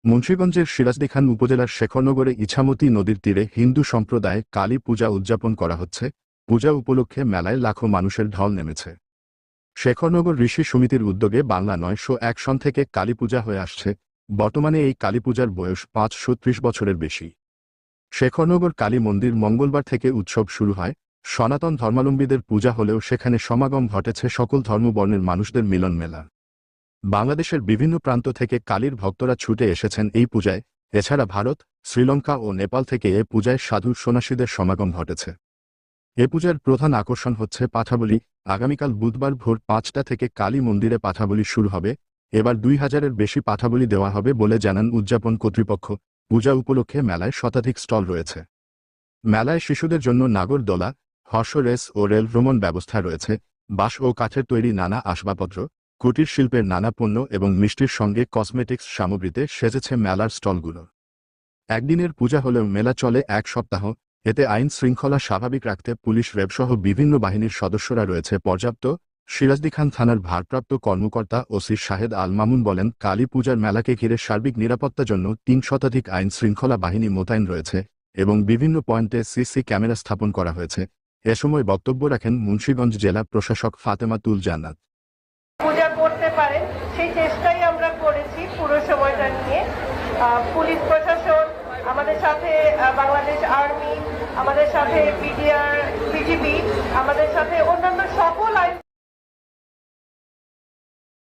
মুন্সিগঞ্জের সিরাজদিখান উপজেলার শেখরনগরে ইছামতি নদীর তীরে হিন্দু সম্প্রদায়ে কালী পূজা উদযাপন করা হচ্ছে। পূজা উপলক্ষে মেলায় লাখো মানুষের ঢল নেমেছে। শেখরনগর ঋষি সমিতির উদ্যোগে বাংলা 901 সন থেকে কালী পূজা হয়ে আসছে। বর্তমানে এই কালী পূজার বয়স 530 বছরের বেশি। শেখরনগর কালী মন্দির মঙ্গলবার থেকে উৎসব শুরু হয়। সনাতন ধর্মাবলম্বীদের পূজা হলেও সেখানে সমাগম ঘটেছে সকল ধর্মবর্ণের মানুষদের মিলন মেলা। বাংলাদেশের বিভিন্ন প্রান্ত থেকে কালীর ভক্তরা ছুটে এসেছেন এই পূজায়। এছাড়া ভারত, শ্রীলঙ্কা ও নেপাল থেকে এ পূজায় সাধু সন্ন্যাসীদের সমাগম ঘটেছে। এ পূজার প্রধান আকর্ষণ হচ্ছে পাঠাবলি। আগামীকাল বুধবার ভোর 5টা থেকে কালী মন্দিরে পাঠাবলি শুরু হবে। এবার 2000-এর বেশি পাঠাবলি দেওয়া হবে বলে জানান উদযাপন কর্তৃপক্ষ। পূজা উপলক্ষে মেলায় শতাধিক স্টল রয়েছে। মেলায় শিশুদের জন্য নাগরদোলা, হর্স রেস ও রেল ভ্রমণ ব্যবস্থা রয়েছে। বাঁশ ও কাঠের তৈরি নানা আসবাবপত্র, কুটির শিল্পের নানা পণ্য এবং মিষ্টির সঙ্গে কসমেটিক্স সামগ্রীতে সেজেছে মেলার স্টলগুলো। একদিনের পূজা হলেও মেলা চলে এক সপ্তাহ। এতে আইন শৃঙ্খলা স্বাভাবিক রাখতে পুলিশ, র্যাবসহ বিভিন্ন বাহিনীর সদস্যরা রয়েছে পর্যাপ্ত। সিরাজদিখান থানার ভারপ্রাপ্ত কর্মকর্তা ওসি শাহেদ আল মামুন বলেন, কালী পূজার মেলাকে ঘিরে সার্বিক নিরাপত্তার জন্য 3 শতাধিক আইন শৃঙ্খলা বাহিনী মোতায়েন রয়েছে এবং বিভিন্ন পয়েন্টে সিসি ক্যামেরা স্থাপন করা হয়েছে। এ সময় বক্তব্য রাখেন মুন্সিগঞ্জ জেলা প্রশাসক ফাতেমাতুল জান্নাত। পূজা করতে পারেন সেই চেষ্টাই আমরা করেছি পুরো সময়টা নিয়ে। পুলিশ প্রশাসন আমাদের সাথে, বাংলাদেশ আর্মি আমাদের সাথে, বিডিআর, বিজিবি আমাদের সাথে, অন্যান্য সকল আইন